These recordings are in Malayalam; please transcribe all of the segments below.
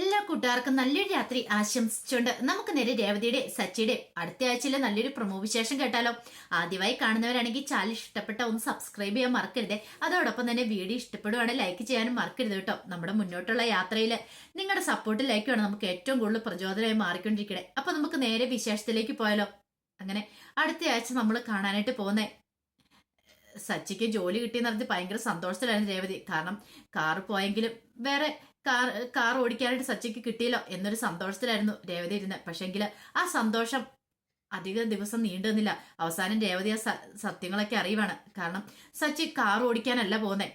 എല്ലാ കൂട്ടുകാർക്കും നല്ലൊരു രാത്രി ആശംസിച്ചുകൊണ്ട് നമുക്ക് നേരെ രേവതിയുടെ സച്ചിയുടെ അടുത്ത ആഴ്ചയിലെ നല്ലൊരു പ്രൊമോ വിശേഷം കേട്ടാലോ. ആദ്യമായി കാണുന്നവരാണെങ്കിൽ ചാനൽ ഇഷ്ടപ്പെട്ട ഒന്ന് സബ്സ്ക്രൈബ് ചെയ്യാൻ മറക്കരുത്. അതോടൊപ്പം തന്നെ വീഡിയോ ഇഷ്ടപ്പെടുവാണെങ്കിൽ ലൈക്ക് ചെയ്യാനും മറക്കരുത് കേട്ടോ. നമ്മുടെ മുന്നോട്ടുള്ള യാത്രയിൽ നിങ്ങളുടെ സപ്പോർട്ട് ലൈക്കാണ് നമുക്ക് ഏറ്റവും കൂടുതൽ പ്രചോദനമായി മാറിക്കൊണ്ടിരിക്കണേ. അപ്പൊ നമുക്ക് നേരെ വിശേഷത്തിലേക്ക് പോയാലോ. അങ്ങനെ അടുത്ത ആഴ്ച നമ്മൾ കാണാനായിട്ട് പോകുന്നേ സച്ചിക്ക് ജോലി കിട്ടിയെന്ന് പറഞ്ഞ് ഭയങ്കര സന്തോഷത്തിലായിരുന്നു രേവതി. കാരണം കാറ് പോയെങ്കിലും വേറെ കാർ ഓടിക്കാനായിട്ട് സച്ചിക്ക് കിട്ടിയല്ലോ എന്നൊരു സന്തോഷത്തിലായിരുന്നു രേവതി ഇരുന്നത്. പക്ഷെങ്കിൽ ആ സന്തോഷം അധിക ദിവസം നീണ്ടു നിന്നില്ല. അവസാനം രേവതി ആ സത്യങ്ങളൊക്കെ അറിയുവാണ്. കാരണം സച്ചി കാർ ഓടിക്കാനല്ല പോകുന്നേ,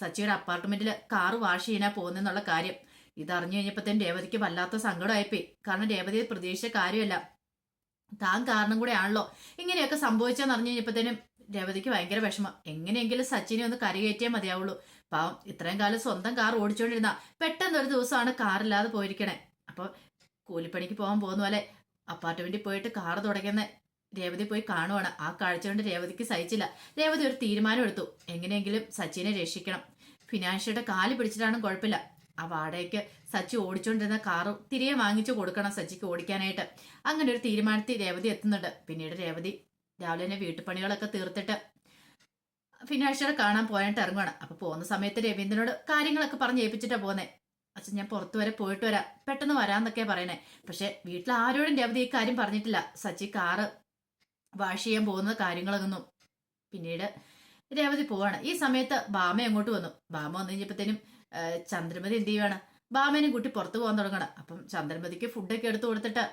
സച്ചിയുടെ അപ്പാർട്ട്മെന്റിൽ കാറ് വാഷ് ചെയ്യാനാ പോകുന്നെന്നുള്ള കാര്യം ഇതറിഞ്ഞു കഴിഞ്ഞപ്പോഴത്തേനും രേവതിക്ക് വല്ലാത്ത സങ്കടമായിപ്പോയി. കാരണം രേവതി പ്രതീക്ഷിച്ച കാര്യമല്ല, താൻ കാരണം കൂടെ ആണല്ലോ ഇങ്ങനെയൊക്കെ സംഭവിച്ചെന്ന് അറിഞ്ഞു കഴിഞ്ഞപ്പോഴത്തേനും രേവതിക്ക് ഭയങ്കര വിഷമം. എങ്ങനെയെങ്കിലും സച്ചിനെ ഒന്ന് കരകയറ്റിയേ മതിയാവുള്ളൂ. പാവം ഇത്രയും കാലം സ്വന്തം കാർ ഓടിച്ചുകൊണ്ടിരുന്ന പെട്ടെന്ന് ഒരു ദിവസമാണ് കാറില്ലാതെ പോയിരിക്കണേ. അപ്പോൾ കൂലിപ്പണിക്ക് പോകാൻ പോകുന്ന പോലെ അപ്പാർട്ട്മെന്റിൽ പോയിട്ട് കാർ തുടങ്ങുന്ന രേവതി പോയി കാണുവാണ്. ആ കാഴ്ച കൊണ്ട് രേവതിക്ക് സഹിച്ചില്ല. രേവതി ഒരു തീരുമാനം എടുത്തു, എങ്ങനെയെങ്കിലും സച്ചിനെ രക്ഷിക്കണം. ഫിനാൻഷ്യയുടെ കാല് പിടിച്ചിട്ടാണ് കുഴപ്പമില്ല, ആ വാടകയ്ക്ക് സച്ചി ഓടിച്ചുകൊണ്ടിരുന്ന കാറ് തിരികെ വാങ്ങിച്ചു കൊടുക്കണം സച്ചിക്ക് ഓടിക്കാനായിട്ട്. അങ്ങനെ ഒരു തീരുമാനത്തിൽ രേവതി എത്തുന്നുണ്ട്. പിന്നീട് രേവതി രാവിലെ തന്നെ വീട്ടുപണികളൊക്കെ തീർത്തിട്ട് ഫിനാൻഷ്യറെ കാണാൻ പോയിട്ട് ഇറങ്ങുവാണ്. അപ്പൊ പോകുന്ന സമയത്ത് രവീന്ദ്രനോട് കാര്യങ്ങളൊക്കെ പറഞ്ഞ് ഏൽപ്പിച്ചിട്ടാ പോകുന്നത്. അച്ഛൻ ഞാൻ പുറത്തു വരെ പോയിട്ട് വരാം, പെട്ടെന്ന് വരാന്നൊക്കെയാ പറയണേ. പക്ഷെ വീട്ടിൽ ആരോടും രവതി ഈ കാര്യം പറഞ്ഞിട്ടില്ല, സച്ചി കാറ് വാഷ് ചെയ്യാൻ പോകുന്ന കാര്യങ്ങളൊന്നും. പിന്നീട് രേവതി പോവാണ്. ഈ സമയത്ത് ബാമ അങ്ങോട്ട് വന്നു. ബാമ വന്നു കഴിഞ്ഞപ്പോഴത്തേനും ചന്ദ്രമതി എന്ത് ചെയ്യുവാണ്, ബാമേനും കൂട്ടി പുറത്തു പോകാൻ തുടങ്ങണം. അപ്പം ചന്ദ്രമതിക്ക് ഫുഡൊക്കെ എടുത്തു കൊടുത്തിട്ട്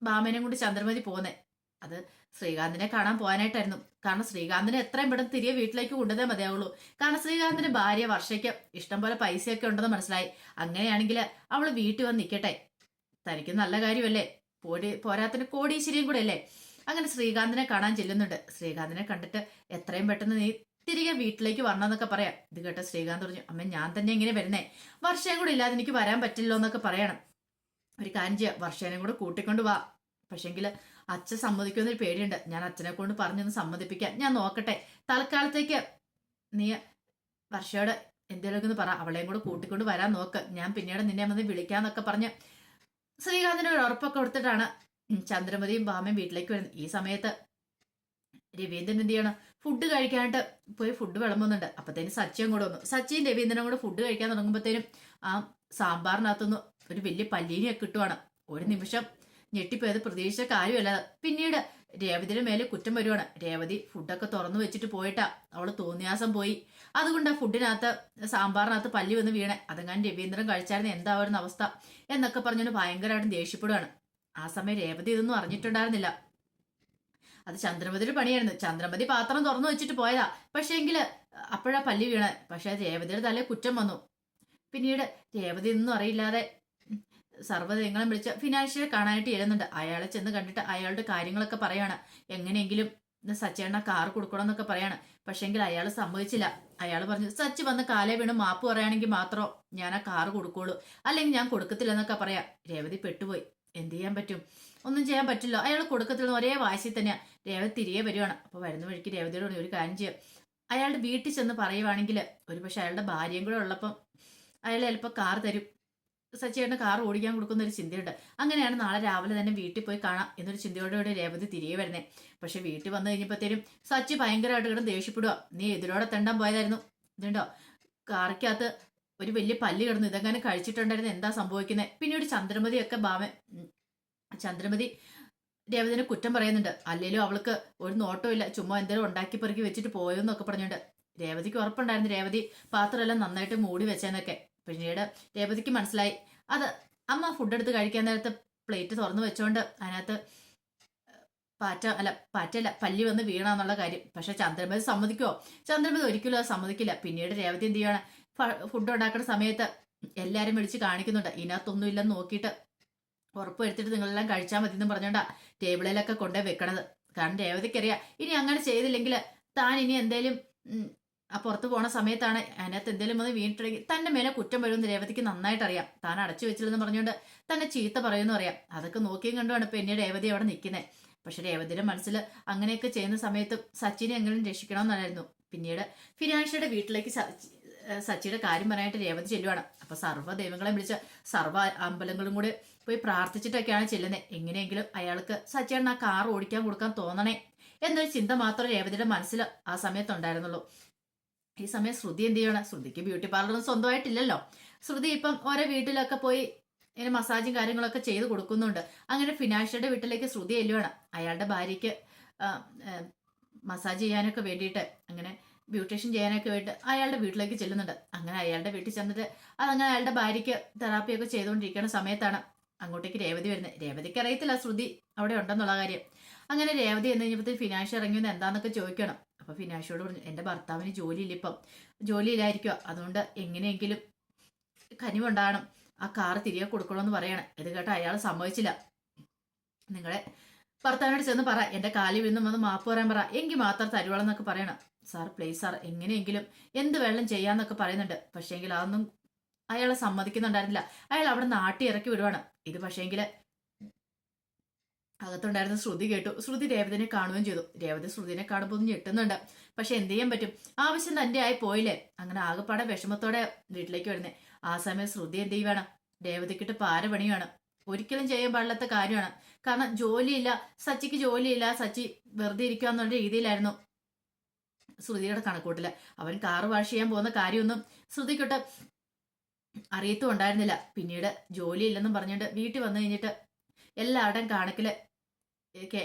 ബാമേനും കൂടി ചന്ദ്രമതി പോകുന്നേ. അത് ശ്രീകാന്തിനെ കാണാൻ പോകാനായിട്ടായിരുന്നു. കാരണം ശ്രീകാന്തിനെ എത്രയും പെട്ടെന്ന് തിരികെ വീട്ടിലേക്ക് കൊണ്ടുവന്നേ മതിയാവുള്ളൂ. കാരണം ശ്രീകാന്തിന്റെ ഭാര്യ വർഷയ്ക്ക് ഇഷ്ടം പോലെ പൈസയൊക്കെ ഉണ്ടെന്ന് മനസ്സിലായി. അങ്ങനെയാണെങ്കിൽ അവള് വീട്ടിൽ വന്ന് നിൽക്കട്ടെ, തനിക്ക് നല്ല കാര്യമല്ലേ, പോരാത്തിന് കോടീശ്വരിയും കൂടെ അല്ലേ. അങ്ങനെ ശ്രീകാന്തിനെ കാണാൻ ചെല്ലുന്നുണ്ട്. ശ്രീകാന്തിനെ കണ്ടിട്ട് എത്രയും പെട്ടെന്ന് നീ തിരികെ വീട്ടിലേക്ക് വരണമെന്നൊക്കെ പറയാം. ഇത് കേട്ട ശ്രീകാന്ത് പറഞ്ഞു, അമ്മ ഞാൻ തന്നെ ഇങ്ങനെ വരുന്നേ, വർഷയും കൂടെ ഇല്ലാതെ എനിക്ക് വരാൻ പറ്റില്ലോ എന്നൊക്കെ പറയണം. ഒരു കാര്യം ചെയ്യാം, വർഷേനെ കൂടെ കൂട്ടിക്കൊണ്ട് വാ. പക്ഷെങ്കിൽ അച്ഛൻ സമ്മതിക്കുമെന്നൊരു പേടിയുണ്ട്. ഞാൻ അച്ഛനെ കൊണ്ട് പറഞ്ഞൊന്ന് സമ്മതിപ്പിക്കാൻ ഞാൻ നോക്കട്ടെ. തൽക്കാലത്തേക്ക് നീ വർഷയോട് എന്തെങ്കിലുമൊക്കെ ഒന്ന് പറ, അവളെയും കൂടെ കൂട്ടിക്കൊണ്ട് വരാൻ നോക്ക്, ഞാൻ പിന്നീട് നിന്നെ വന്ന് വിളിക്കാന്നൊക്കെ പറഞ്ഞ് ശ്രീകാന്തിന് ഒരു ഉറപ്പൊക്കെ കൊടുത്തിട്ടാണ് ചന്ദ്രമതിയും ഭാമയും വീട്ടിലേക്ക് വരുന്നത്. ഈ സമയത്ത് രവീന്ദ്രൻ എന്ത് ചെയ്യണം, ഫുഡ് കഴിക്കാനായിട്ട് പോയി ഫുഡ് വിളമ്പുന്നുണ്ട്. അപ്പത്തേനും സച്ചിയും കൂടെ വന്നു. സച്ചിയും രവീന്ദ്രനും കൂടെ ഫുഡ് കഴിക്കാൻ തുടങ്ങുമ്പോഴത്തേനും ആ സാമ്പാറിനകത്തുനിന്ന് ഒരു വലിയ പല്ലീനിയൊക്കെ കിട്ടുവാണ്. ഒരു നിമിഷം ഞെട്ടിപ്പോയത് പ്രതീക്ഷിച്ച കാര്യമല്ല. പിന്നീട് രേവതിയുടെ മേലെ കുറ്റം വരുവാണ്. രേവതി ഫുഡൊക്കെ തുറന്നു വെച്ചിട്ട് പോയിട്ടാ അവള് തോന്നിയാസം പോയി. അതുകൊണ്ട് ആ ഫുഡിനകത്ത് സാമ്പാറിനകത്ത് പല്ലി വന്ന് വീണേ. അതങ്ങനെ രവീന്ദ്രൻ കഴിച്ചായിരുന്നു എന്താവുന്ന അവസ്ഥ എന്നൊക്കെ പറഞ്ഞുകൊണ്ട് ഭയങ്കരമായിട്ട് ദേഷ്യപ്പെടുവാണ്. ആ സമയം രേവതി ഇതൊന്നും അറിഞ്ഞിട്ടുണ്ടായിരുന്നില്ല. അത് ചന്ദ്രമതിയുടെ പണിയായിരുന്നു. ചന്ദ്രമതി പാത്രം തുറന്നു വെച്ചിട്ട് പോയതാ. പക്ഷേ എങ്കില് അപ്പോഴാ പല്ലി വീണ. പക്ഷെ രേവതിയുടെ തലേ കുറ്റം വന്നു. പിന്നീട് രേവതി ഒന്നും അറിയില്ലാതെ സർവ്വതങ്ങളും വിളിച്ച് ഫിനാൻഷ്യറെ കാണാനായിട്ട് ഇരുന്നുണ്ട്. അയാളെ ചെന്ന് കണ്ടിട്ട് അയാളുടെ കാര്യങ്ങളൊക്കെ പറയാണ്. എങ്ങനെയെങ്കിലും സച്ചേണ്ണ കാർ കൊടുക്കണം എന്നൊക്കെ പറയാണ്. പക്ഷെങ്കിൽ അയാൾ സമ്മതിച്ചില്ല. അയാൾ പറഞ്ഞു, സച്ചി വന്ന് കാലേ വീണ് മാപ്പ് പറയുകയാണെങ്കിൽ മാത്രം ഞാൻ ആ കാറ് കൊടുക്കുള്ളൂ, അല്ലെങ്കിൽ ഞാൻ കൊടുക്കത്തില്ലെന്നൊക്കെ പറയാം. രേവതി പെട്ടുപോയി. എന്ത് ചെയ്യാൻ പറ്റും, ഒന്നും ചെയ്യാൻ പറ്റില്ല. അയാൾ കൊടുക്കത്തില്ല, ഒരേ വാശി തന്നെയാ. രേവതി തിരികെ വരുവാണ്. അപ്പൊ വരുന്ന വഴിക്ക് രേവതിയോട് ഒരു കാര്യം ചെയ്യാം, അയാളുടെ വീട്ടിൽ ചെന്ന് പറയുവാണെങ്കിൽ ഒരു പക്ഷെ അയാളുടെ ഭാര്യയും കൂടെ ഉള്ളപ്പം അയാൾ ചിലപ്പോൾ കാർ തരും. സച്ചിയേട്ടന് കാർ ഓടിക്കാൻ കൊടുക്കുന്ന ഒരു ചിന്തയുണ്ട്. അങ്ങനെയാണ് നാളെ രാവിലെ തന്നെ വീട്ടിൽ പോയി കാണാം എന്നൊരു ചിന്തയോടുകൂടി രേവതി തിരികെ വരുന്നേ. പക്ഷെ വീട്ടിൽ വന്നു കഴിഞ്ഞപ്പോഴത്തേനും സച്ചി ഭയങ്കരമായിട്ട് കിടന്ന് ദേഷ്യപ്പെടുക. നീ എതിരോടെ തെണ്ടാൻ പോയതായിരുന്നു, ഇതുണ്ടോ കാറിക്കകത്ത് ഒരു വലിയ പല്ല് കിടന്നു, ഇതെങ്ങനെ കഴിച്ചിട്ടുണ്ടായിരുന്നു, എന്താ സംഭവിക്കുന്നത്. പിന്നീട് ചന്ദ്രമതിയൊക്കെ ചന്ദ്രമതി രേവതിനെ കുറ്റം പറയുന്നുണ്ട്. അല്ലെങ്കിലും അവൾക്ക് ഒരു നോട്ടമില്ല, ചുമ്മാ എന്തെങ്കിലും ഉണ്ടാക്കി പെറുക്കി വെച്ചിട്ട് പോയെന്നൊക്കെ പറഞ്ഞുകൊണ്ട് രേവതിക്ക് ഉറപ്പുണ്ടായിരുന്നു രേവതി പാത്രമെല്ലാം നന്നായിട്ട് മൂടി വെച്ചെന്നൊക്കെ. പിന്നീട് രേവതിക്ക് മനസ്സിലായി അത് അമ്മ ഫുഡ് എടുത്ത് കഴിക്കാൻ നേരത്തെ പ്ലേറ്റ് തുറന്നു വെച്ചോണ്ട് അതിനകത്ത് പാറ്റല്ല പല്ലി വന്ന് വീണാന്നുള്ള കാര്യം. പക്ഷെ ചന്ദ്രമതി സമ്മതിക്കുമോ? ചന്ദ്രമതി ഒരിക്കലും അത് സമ്മതിക്കില്ല. പിന്നീട് രേവതി എന്ത് ചെയ്യണം, ഫുഡ് ഉണ്ടാക്കുന്ന സമയത്ത് എല്ലാരും വിളിച്ച് കാണിക്കുന്നുണ്ട്. ഇതിനകത്തൊന്നും ഇല്ലെന്ന് നോക്കിയിട്ട് ഉറപ്പ് വരുത്തിട്ട് നിങ്ങളെല്ലാം കഴിച്ചാൽ മതി എന്ന് പറഞ്ഞോണ്ടാ ടേബിളിലൊക്കെ കൊണ്ടുപോയി വെക്കണത്. കാരണം രേവതിക്കറിയാം ഇനി അങ്ങനെ ചെയ്തില്ലെങ്കിൽ താൻ ഇനി എന്തേലും ആ പുറത്ത് പോണ സമയത്താണ് അതിനകത്ത് എന്തെങ്കിലും വന്ന് വീണിട്ടുണ്ടെങ്കിൽ തന്റെ മേലെ കുറ്റം വരുമെന്ന് രേവതിക്ക് നന്നായിട്ട് അറിയാം. താൻ അടച്ചു വെച്ചില്ലെന്ന് പറഞ്ഞുകൊണ്ട് തന്നെ ചീത്ത പറയുമെന്ന് അറിയാം. അതൊക്കെ നോക്കിയും കണ്ടുമാണ് പിന്നീട് രേവതി അവിടെ നിൽക്കുന്നത്. പക്ഷെ രേവതിയുടെ മനസ്സിൽ അങ്ങനെയൊക്കെ ചെയ്യുന്ന സമയത്ത് സച്ചിനെ എങ്ങനെ രക്ഷിക്കണമെന്നായിരുന്നു. പിന്നീട് ഫിനാൻഷ്യയുടെ വീട്ടിലേക്ക് സച്ചിയുടെ കാര്യം പറയാനായിട്ട് രേവതി ചെല്ലുവാണ്. അപ്പൊ സർവ്വ ദൈവങ്ങളെ വിളിച്ച സർവ്വ അമ്പലങ്ങളും കൂടി പോയി പ്രാർത്ഥിച്ചിട്ടൊക്കെയാണ് ചെല്ലുന്നത്. എങ്ങനെയെങ്കിലും അയാൾക്ക് സച്ചിയേട്ടൻ ആ കാർ ഓടിക്കാൻ കൊടുക്കാൻ തോന്നണേ എന്നൊരു ചിന്ത മാത്രം രേവതിയുടെ മനസ്സിൽ ആ സമയത്തുണ്ടായിരുന്നുള്ളൂ. ഈ സമയം ശ്രുതി എന്ത് ചെയ്യണം? ശ്രുതിക്ക് ബ്യൂട്ടി പാർലറൊന്നും സ്വന്തമായിട്ടില്ലല്ലോ. ശ്രുതി ഇപ്പം ഓരോ വീട്ടിലൊക്കെ പോയി ഇങ്ങനെ മസാജും കാര്യങ്ങളൊക്കെ ചെയ്ത് കൊടുക്കുന്നുണ്ട്. അങ്ങനെ ഫിനാൻഷ്യയുടെ വീട്ടിലേക്ക് ശ്രുതി ചെല്ലുവാണ്. അയാളുടെ ഭാര്യയ്ക്ക് മസാജ് ചെയ്യാനൊക്കെ വേണ്ടിയിട്ട്, അങ്ങനെ ബ്യൂട്ടീഷ്യൻ ചെയ്യാനൊക്കെ വേണ്ടി അയാളുടെ വീട്ടിലേക്ക് ചെല്ലുന്നുണ്ട്. അങ്ങനെ അയാളുടെ വീട്ടിൽ ചെന്നിട്ട് അതങ്ങനെ അയാളുടെ ഭാര്യയ്ക്ക് തെറാപ്പിയൊക്കെ ചെയ്തുകൊണ്ടിരിക്കുന്ന സമയത്താണ് അങ്ങോട്ടേക്ക് രേവതി വരുന്നത്. രേവതിക്ക് അറിയത്തില്ല ശ്രുതി അവിടെ ഉണ്ടെന്നുള്ള കാര്യം. അങ്ങനെ രേവതി എന്ന് കഴിഞ്ഞപ്പോഴത്തേക്ക് ഫിനാൻഷ്യ ഇറങ്ങിയെന്ന് എന്താന്നൊക്കെ ചോദിക്കണം. അപ്പൊ ഫിനാൻഷ്യയോട് പറഞ്ഞു, എന്റെ ഭർത്താവിന് ജോലിയില്ല, ഇപ്പം ജോലിയില്ലായിരിക്കുക, അതുകൊണ്ട് എങ്ങനെയെങ്കിലും കനിവുണ്ടാകണം, ആ കാറ് തിരികെ കൊടുക്കണമെന്ന് പറയണം. ഇത് കേട്ട അയാൾ സമ്മതിച്ചില്ല. നിങ്ങളെ ഭർത്താവിനോട് ചെന്ന് പറ, എന്റെ കാലിൽ വീണ്ടും വന്ന് മാപ്പ് പറയാൻ പറ, എങ്കിൽ മാത്രം തരുവളെന്നൊക്കെ പറയണം. സാർ പ്ലീസ് സാർ, എങ്ങനെയെങ്കിലും എന്ത് വെള്ളം ചെയ്യാന്നൊക്കെ പറയുന്നുണ്ട്. പക്ഷേങ്കിൽ അതൊന്നും അയാളെ സമ്മതിക്കുന്നുണ്ടായിരുന്നില്ല. അയാൾ അവിടെ നാട്ടി ഇറക്കി വിടുവാണ്. ഇത് പക്ഷേങ്കിൽ അകത്തുണ്ടായിരുന്ന ശ്രുതി കേട്ടു. ശ്രുതി രേവതിനെ കാണുകയും ചെയ്തു. രേവതി ശ്രുതിനെ കാണുമ്പോൾ ഒന്ന് ഞെട്ടുന്നുണ്ട്. പക്ഷെ എന്ത് ചെയ്യാൻ പറ്റും, ആവശ്യം തന്റെ ആയി പോയില്ലേ. അങ്ങനെ ആകെപ്പാടെ വിഷമത്തോടെ വീട്ടിലേക്ക് വരുന്നേ. ആ സമയം ശ്രുതി എന്ത് ചെയ്യുവാണ്? രേവതിക്കിട്ട് പാരപണിയാണ്. ഒരിക്കലും ചെയ്യാൻ പാടില്ലാത്ത കാര്യമാണ്. കാരണം ജോലിയില്ല, സച്ചിക്ക് ജോലിയില്ല, സച്ചി വെറുതെ ഇരിക്കുക എന്നുള്ള രീതിയിലായിരുന്നു ശ്രുതിയുടെ കണക്കൂട്ടില്ല. അവൻ കാറ് വാഷ് ചെയ്യാൻ പോകുന്ന കാര്യമൊന്നും ശ്രുതിക്കൊട്ട് അറിയത്തും ഉണ്ടായിരുന്നില്ല. പിന്നീട് ജോലിയില്ലെന്നും പറഞ്ഞിട്ട് വീട്ടിൽ വന്നു കഴിഞ്ഞിട്ട് എല്ലാവരുടെയും കാണക്കല്,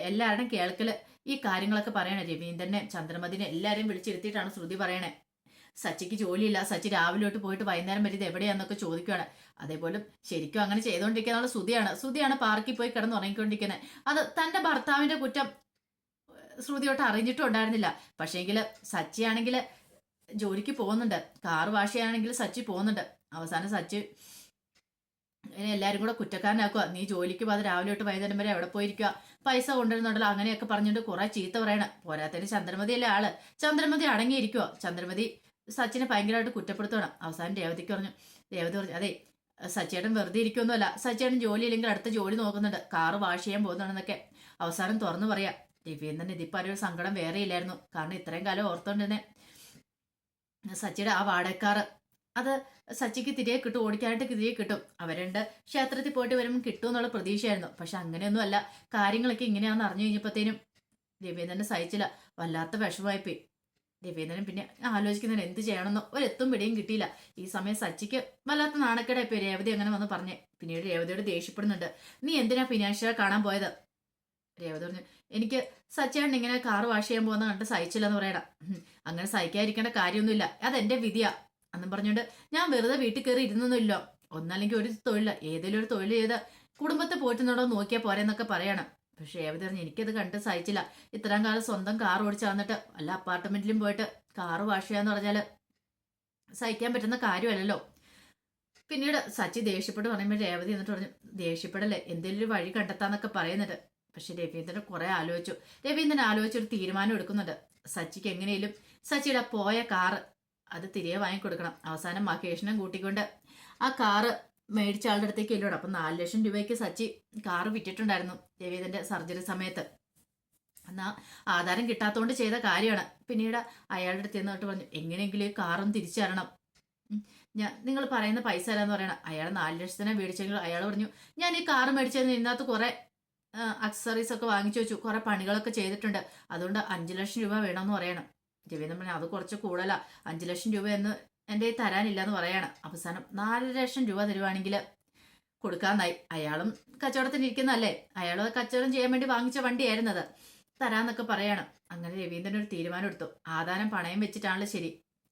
എല്ലാവരുടെയും കേൾക്കല് ഈ കാര്യങ്ങളൊക്കെ പറയണേ. രവീന്ദ്രനെ, ചന്ദ്രമതിനെ എല്ലാവരെയും വിളിച്ചിരുത്തിയിട്ടാണ് ശ്രുതി പറയണേ. സച്ചിക്ക് ജോലിയില്ല, സച്ചി രാവിലെ തൊട്ട് പോയിട്ട് വൈകുന്നേരം വരെ ഇത് എവിടെയാന്നൊക്കെ ചോദിക്കുകയാണ്. അതേപോലും ശരിക്കും അങ്ങനെ ചെയ്തുകൊണ്ടിരിക്കുന്ന ശ്രുതിയാണ് പാർക്കിൽ പോയി കിടന്ന് ഉറങ്ങിക്കൊണ്ടിരിക്കുന്നത്. അത് തന്റെ ഭർത്താവിന്റെ കുറ്റം ശ്രുതിയോട്ട് അറിഞ്ഞിട്ടും ഉണ്ടായിരുന്നില്ല. പക്ഷേങ്കിൽ സച്ചിയാണെങ്കിൽ ജോലിക്ക് പോകുന്നുണ്ട്, കാറ് വാഷ് ചെയ്യാണെങ്കിൽ സച്ചി പോകുന്നുണ്ട്. അവസാനം സച്ചി എല്ലാരും കൂടെ കുറ്റക്കാരനാക്കുക. നീ ജോലിക്ക് പോകാതെ രാവിലെ തൊട്ട് വൈകുന്നേരം വരെ എവിടെ പോയിരിക്കുക, പൈസ കൊണ്ടുവരുന്നുണ്ടല്ലോ, അങ്ങനെയൊക്കെ പറഞ്ഞിട്ട് കുറെ ചീത്ത പറയണ. പോരാത്തതിന് ചന്ദ്രമതിയല്ലേ ആള്. ചന്ദ്രമതി അടങ്ങിയിരിക്കുവോ? ചന്ദ്രമതി സച്ചിനെ ഭയങ്കരമായിട്ട് കുറ്റപ്പെടുത്തണം. അവസാനം രേവതി പറഞ്ഞു, അതെ സച്ചിയേട്ടൻ വെറുതെ ഇരിക്കുമൊന്നുമല്ല, സച്ചിയേട്ടൻ ജോലി ഇല്ലെങ്കിൽ അടുത്ത ജോലി നോക്കുന്നുണ്ട്, കാറ് വാഷ് ചെയ്യാൻ പോകുന്നുണ്ടെന്നൊക്കെ അവസാനം തുറന്നു പറയാം. രവീന്ദ്രൻ ഇതിപ്പോ ഒരു സങ്കടം വേറെ ഇല്ലായിരുന്നു. കാരണം ഇത്രയും കാലം ഓർത്തോണ്ടിരുന്നേ സച്ചിയുടെ ആ വാടകക്കാറ് അത് സച്ചിക്ക് തിരികെ കിട്ടും, ഓടിക്കാനായിട്ട് തിരികെ കിട്ടും. അവരുണ്ട് ക്ഷേത്രത്തിൽ പോയിട്ട് വരുമ്പോൾ കിട്ടും എന്നുള്ള പ്രതീക്ഷയായിരുന്നു. പക്ഷെ അങ്ങനെയൊന്നും അല്ല. കാര്യങ്ങളൊക്കെ ഇങ്ങനെയാണെന്ന് അറിഞ്ഞു കഴിഞ്ഞപ്പോഴത്തേനും രവീന്ദ്രനെ സഹിച്ചില്ല. വല്ലാത്ത വിഷമമായിപ്പോയി. രവീന്ദ്രൻ പിന്നെ ആലോചിക്കുന്നതിന് എന്ത് ചെയ്യണമെന്നോ ഒരെത്തും പിടിയും കിട്ടിയില്ല. ഈ സമയം സച്ചിക്ക് വല്ലാത്ത നാണക്കേടായിപ്പോയി. രേവതി അങ്ങനെ വന്ന് പറഞ്ഞേ. പിന്നീട് രേവതിയോട് ദേഷ്യപ്പെടുന്നുണ്ട്. നീ എന്തിനാ ഫിനാൻഷ്യറെ കാണാൻ പോയത്? രേവതി പറഞ്ഞു, എനിക്ക് സച്ചിയാണ് ഇങ്ങനെ കാറ് വാഷ് ചെയ്യാൻ പോകുന്ന കണ്ട് സഹിച്ചില്ലെന്ന് പറയണം. അങ്ങനെ സഹിക്കാതിരിക്കേണ്ട കാര്യമൊന്നുമില്ല, അതെന്റെ വിധിയാ എന്നും പറഞ്ഞുകൊണ്ട് ഞാൻ വെറുതെ വീട്ടിൽ കയറി ഇരുന്നൊന്നുമില്ലോ. ഒന്നല്ലെങ്കിൽ ഒരു തൊഴിൽ, ഏതെങ്കിലും ഒരു തൊഴിൽ ചെയ്ത് കുടുംബത്തെ പോറ്റുന്നുണ്ടോ നോക്കിയാൽ പോരെന്നൊക്കെ പറയണം. പക്ഷെ രേവതി പറഞ്ഞു, എനിക്കത് കണ്ട് സഹിച്ചില്ല. ഇത്രയും കാലം സ്വന്തം കാർ ഓടിച്ചു വന്നിട്ട് വല്ല അപ്പാർട്ട്മെന്റിലും പോയിട്ട് കാറ് വാഷ് ചെയ്യാന്ന് പറഞ്ഞാല് സഹിക്കാൻ പറ്റുന്ന കാര്യമല്ലല്ലോ. പിന്നീട് സച്ചി ദേഷ്യപ്പെട്ട് പറയുമ്പോൾ രേവതി എന്നിട്ട് പറഞ്ഞു, ദേഷ്യപ്പെടല്ലേ, എന്തെങ്കിലും ഒരു വഴി കണ്ടെത്താന്നൊക്കെ പറയുന്നുണ്ട്. പക്ഷെ രവീന്ദ്രൻ കുറെ ആലോചിച്ചു. രവീന്ദ്രൻ ആലോചിച്ചൊരു തീരുമാനം എടുക്കുന്നുണ്ട്. സച്ചിക്ക് എങ്ങനെയും സച്ചിയുടെ പോയ കാറ് അത് തിരികെ വാങ്ങിക്കൊടുക്കണം. അവസാനം മഹേഷിനെ കൂട്ടിക്കൊണ്ട് ആ കാറ് മേടിച്ച ആളുടെ അടുത്തേക്ക് ഇല്ലോണം. അപ്പം 4 ലക്ഷം രൂപയ്ക്ക് സച്ചി കാറ് വിറ്റിട്ടുണ്ടായിരുന്നു രവീന്ദ്രന്റെ സർജറി സമയത്ത്. എന്നാ ആധാരം കിട്ടാത്തതുകൊണ്ട് ചെയ്ത കാര്യമാണ്. പിന്നീട് അയാളുടെ അടുത്ത് നിന്നിട്ട് പറഞ്ഞു, എങ്ങനെയെങ്കിലും ഈ കാറും തിരിച്ചു തരണം, നിങ്ങൾ പറയുന്ന പൈസ തരാന്ന് പറയണം. അയാൾ 4 ലക്ഷത്തിനെ മേടിച്ചെങ്കിൽ അയാൾ പറഞ്ഞു, ഞാൻ ഈ കാറ് മേടിച്ചതിന് ഇതിനകത്ത് കുറെ അക്സറീസ് ഒക്കെ വാങ്ങിച്ചു വെച്ചു, കുറെ പണികളൊക്കെ ചെയ്തിട്ടുണ്ട്, അതുകൊണ്ട് 5 ലക്ഷം രൂപ വേണമെന്ന് പറയണം. രവീന്ദ്രൻ പറഞ്ഞു, അത് കുറച്ച് കൂടുതലാ, 5 ലക്ഷം രൂപ എന്ന് എൻ്റെ തരാനില്ല എന്ന് പറയാണ്. അവസാനം 4 ലക്ഷം രൂപ തരുവാണെങ്കിൽ കൊടുക്കാന്നായി. അയാളും കച്ചവടത്തിന് ഇരിക്കുന്നതല്ലേ, അയാൾ കച്ചവടം ചെയ്യാൻ വേണ്ടി വാങ്ങിച്ച വണ്ടിയായിരുന്നത്, തരാന്നൊക്കെ പറയാണ്. അങ്ങനെ രവീന്ദ്രൻ ഒരു തീരുമാനം എടുത്തു. ആധാരം പണയം വെച്ചിട്ടാണല്ലോ ശരി,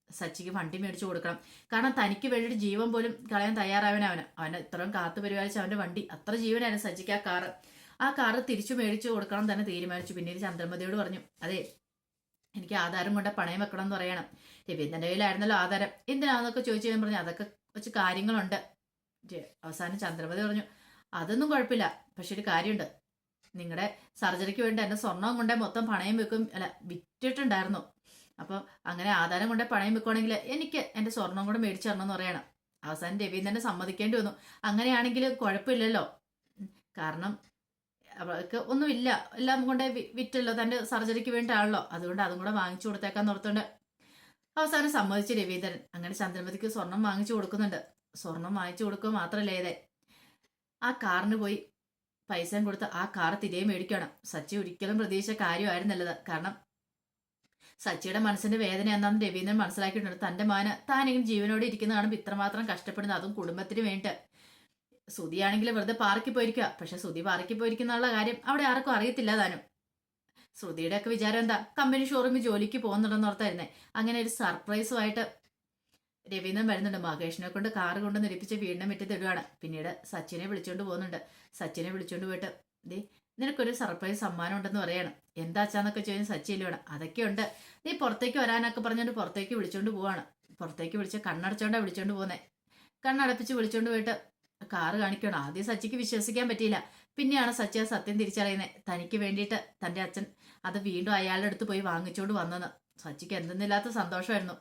സച്ചിക്ക് വണ്ടി മേടിച്ചു കൊടുക്കണം. കാരണം തനിക്ക് വേണ്ടിയിട്ട് ജീവൻ പോലും കളയാൻ തയ്യാറാവൻ അവന് ഇത്രയും കാത്തു പരിപാലിച്ച അവന്റെ വണ്ടി, അത്ര ജീവനായിരുന്നു സച്ചിക്ക് ആ കാറ് തിരിച്ചു മേടിച്ചു കൊടുക്കണം തന്നെ തീരുമാനിച്ചു. പിന്നീട് ചന്ദ്രമതിയോട് പറഞ്ഞു, അതെ എനിക്ക് ആധാരം കൊണ്ട് പണയം വെക്കണം എന്ന് പറയണം. രവീന്ദ്രന്റെ കയ്യിലായിരുന്നല്ലോ ആധാരം, എന്തിനാന്നൊക്കെ ചോദിച്ചു ഞാൻ പറഞ്ഞു, അതൊക്കെ കുറച്ച് കാര്യങ്ങളുണ്ട്. അവസാനം ചന്ദ്രമതി പറഞ്ഞു, അതൊന്നും കുഴപ്പമില്ല, പക്ഷെ ഒരു കാര്യമുണ്ട്, നിങ്ങളുടെ സർജറിക്ക് വേണ്ടി എന്റെ സ്വർണം കൊണ്ടേ മൊത്തം പണയം വെക്കും, അല്ല വിറ്റിട്ടുണ്ടായിരുന്നു. അപ്പം അങ്ങനെ ആധാരം കൊണ്ടേ പണയം വെക്കുവാണെങ്കിൽ എനിക്ക് എന്റെ സ്വർണം കൂടെ മേടിച്ചു തരണം എന്ന് പറയണം. അവസാനം രവീന്ദ്രനെ സമ്മതിക്കേണ്ടി വന്നു. അങ്ങനെയാണെങ്കിൽ കുഴപ്പമില്ലല്ലോ, കാരണം അവൾക്ക് ഒന്നുമില്ല, എല്ലാം കൊണ്ട് വിറ്റല്ലോ, തന്റെ സർജറിക്ക് വേണ്ടിയാണല്ലോ, അതുകൊണ്ട് അതും കൂടെ വാങ്ങിച്ചു കൊടുത്തേക്കാൻ ഓർത്തുകൊണ്ട് അവസാനം സമ്മതിച്ചു രവീന്ദ്രൻ. അങ്ങനെ ചന്ദ്രമതിക്ക് സ്വർണം വാങ്ങിച്ചു കൊടുക്കുന്നുണ്ട്. സ്വർണം വാങ്ങിച്ചു കൊടുക്കുക മാത്രമല്ല ഇതേ, ആ കാറിന് പോയി പൈസയും കൊടുത്ത് ആ കാർ തിരികെ മേടിക്കണം. സച്ചി ഒരിക്കലും പ്രതീക്ഷിച്ച കാര്യമായിരുന്നല്ലത്. കാരണം സച്ചിയുടെ മനസ്സിന്റെ വേദന എന്താണെന്ന് രവീന്ദ്രൻ മനസ്സിലാക്കിയിട്ടുണ്ട്. തന്റെ മാന് താനെങ്കിലും ജീവനോടെ ഇരിക്കുന്ന കാണുമ്പോൾ ഇത്രമാത്രം കഷ്ടപ്പെടുന്നത്, അതും കുടുംബത്തിന് വേണ്ടിട്ട്. ശ്രുതിയാണെങ്കിൽ വെറുതെ പാർക്കിൽ പോയിരിക്കുക. പക്ഷെ ശ്രുതി പാർക്കിൽ പോയിരിക്കുന്നുള്ള കാര്യം അവിടെ ആർക്കും അറിയത്തില്ല താനും. ശ്രുതിയുടെ ഒക്കെ വിചാരം എന്താ, കമ്പനി ഷോറൂമിൽ ജോലിക്ക് പോകുന്നുണ്ടെന്ന് ഓർത്തായിരുന്നേ. അങ്ങനെ ഒരു സർപ്രൈസുമായിട്ട് രവീന്ദ്രൻ വരുന്നുണ്ട്. മഹേഷിനെ കൊണ്ട് കാറ് കൊണ്ട് നിരപ്പിച്ച് വീടിനെ മുറ്റത്തിടുകയാണ്. പിന്നീട് സച്ചിനെ വിളിച്ചോണ്ട് പോകുന്നുണ്ട്. സച്ചിനെ വിളിച്ചോണ്ട് പോയിട്ട്, ദേ നിനക്കൊരു സർപ്രൈസ് സമ്മാനം ഉണ്ടെന്ന് പറയാണ്. എന്താച്ചാന്നൊക്കെ ചോദിച്ചാൽ സച്ചിയിൽ വേണം. അതൊക്കെയുണ്ട്, നീ പുറത്തേക്ക് വരാനൊക്കെ പറഞ്ഞുകൊണ്ട് പുറത്തേക്ക് വിളിച്ചോണ്ട് പോവാണ്. പുറത്തേക്ക് വിളിച്ച് കണ്ണടച്ചോണ്ടാ വിളിച്ചോണ്ട് പോകുന്നത്. കണ്ണടപ്പിച്ച് വിളിച്ചോണ്ട് പോയിട്ട് കാറ് കാണിക്കണം. ആദ്യം സച്ചിക്ക് വിശ്വസിക്കാൻ പറ്റിയില്ല. പിന്നെയാണ് സച്ചി ആ സത്യം തിരിച്ചറിയുന്നത്. തനിക്ക് വേണ്ടിയിട്ട് തന്റെ അച്ഛൻ അത് വീണ്ടും അയാളുടെ അടുത്ത് പോയി വാങ്ങിച്ചോണ്ട് വന്നെന്ന്. സച്ചിക്ക് എന്തെന്നില്ലാത്ത സന്തോഷമായിരുന്നു.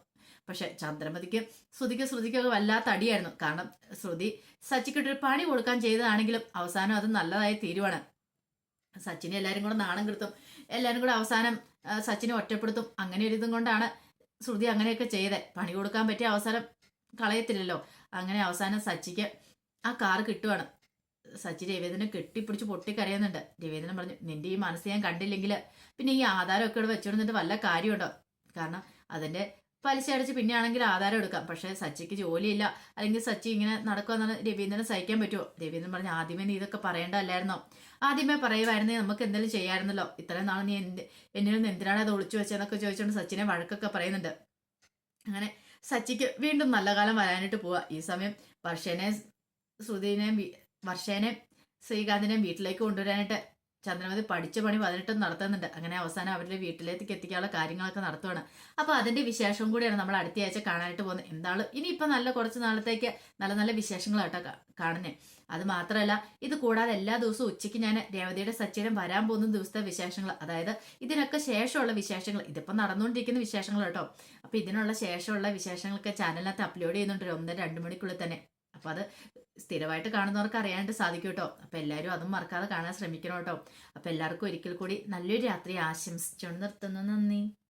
പക്ഷെ ചന്ദ്രമതിക്ക് ശ്രുതിക്കൊക്കെ വല്ലാത്ത അടിയായിരുന്നു. കാരണം ശ്രുതി സച്ചിക്കിട്ടൊരു പണി കൊടുക്കാൻ ചെയ്തതാണെങ്കിലും അവസാനം അത് നല്ലതായി തീരുവാണ്. സച്ചിനെ എല്ലാവരും കൂടെ നാണം കെടുത്തും, എല്ലാവരും കൂടെ അവസാനം സച്ചിനെ ഒറ്റപ്പെടുത്തും. അങ്ങനെ ഒരു ഇതും കൊണ്ടാണ് ശ്രുതി അങ്ങനെയൊക്കെ ചെയ്തത്. പണി കൊടുക്കാൻ പറ്റിയ അവസരം കളയത്തില്ലല്ലോ. അങ്ങനെ അവസാനം സച്ചിക്ക് ആ കാറ് കിട്ടുവാണ്. സച്ചി രവീന്ദ്രനെ കെട്ടിപ്പിടിച്ച് പൊട്ടിക്കരയുന്നുണ്ട്. രവീന്ദ്രൻ പറഞ്ഞു, നിന്റെ ഈ മനസ്സ് ഞാൻ കണ്ടില്ലെങ്കിൽ പിന്നെ ഈ ആധാരമൊക്കെ ഇവിടെ വെച്ചോണ്ടിട്ട് വല്ല കാര്യമുണ്ടോ? കാരണം അതിന്റെ പലിശ അടച്ച് പിന്നെ ആണെങ്കിൽ ആധാരം എടുക്കാം. പക്ഷെ സച്ചിക്ക് ജോലിയില്ല, അല്ലെങ്കിൽ സച്ചി ഇങ്ങനെ നടക്കുമെന്നാണ് രവീന്ദ്രനെ സഹിക്കാൻ പറ്റുമോ? രവീന്ദ്രൻ പറഞ്ഞു, ആദ്യമേ നീ ഇതൊക്കെ പറയേണ്ടതല്ലായിരുന്നോ? ആദ്യമേ പറയുമായിരുന്നേ നമുക്ക് എന്തെങ്കിലും ചെയ്യാമായിരുന്നല്ലോ. ഇത്രയും നാൾ നീ എന്നിൽ നിന്ന് എന്തിനാണ് അത് ഒളിച്ചു വെച്ചതെന്നൊക്കെ ചോദിച്ചുകൊണ്ട് സച്ചിനെ വഴക്കൊക്കെ പറയുന്നുണ്ട്. അങ്ങനെ സച്ചിക്ക് വീണ്ടും നല്ല കാലം വരാനായിട്ട് പോവാ. ഈ സമയം വർഷേനെ ശ്രുതിനെയും വർഷേനെ ശ്രീകാന്തിനെയും വീട്ടിലേക്ക് കൊണ്ടുവരാനായിട്ട് ചന്ദ്രമതി പഠിച്ച പണി 18 നടത്തുന്നുണ്ട്. അങ്ങനെ അവസാനം അവരുടെ വീട്ടിലേക്ക് എത്തിക്കാനുള്ള കാര്യങ്ങളൊക്കെ നടത്തുവാണ്. അപ്പൊ അതിന്റെ വിശേഷം കൂടിയാണ് നമ്മൾ അടുത്ത ആഴ്ച കാണാനായിട്ട് പോകുന്നത്. എന്താണ് ഇനിയിപ്പൊ നല്ല കുറച്ച് നാളത്തേക്ക് നല്ല നല്ല വിശേഷങ്ങളാട്ടോ കാണുന്നേ. അത് മാത്രമല്ല, ഇത് കൂടാതെ എല്ലാ ദിവസവും ഉച്ചയ്ക്ക് ഞാൻ രേവതിയുടെ സച്ചിയുടെ വരാൻ പോകുന്ന ദിവസത്തെ വിശേഷങ്ങൾ, അതായത് ഇതിനൊക്കെ ശേഷമുള്ള വിശേഷങ്ങൾ, ഇതിപ്പോ നടന്നുകൊണ്ടിരിക്കുന്ന വിശേഷങ്ങൾ കേട്ടോ. അപ്പൊ ഇതിനുള്ള ശേഷമുള്ള വിശേഷങ്ങളൊക്കെ ചാനലിനകത്ത് അപ്ലോഡ് ചെയ്യുന്നുണ്ട് 1-2 മണിക്കുള്ളിൽ തന്നെ. അപ്പൊ അത് സ്ഥിരമായിട്ട് കാണുന്നവർക്ക് അറിയാനായിട്ട് സാധിക്കും കേട്ടോ. അപ്പൊ എല്ലാവരും അതും മറക്കാതെ കാണാൻ ശ്രമിക്കണം കേട്ടോ. അപ്പൊ എല്ലാവർക്കും ഒരിക്കൽ കൂടി നല്ലൊരു രാത്രി ആശംസിച്ചുകൊണ്ട് നിർത്തുന്നു. നന്ദി.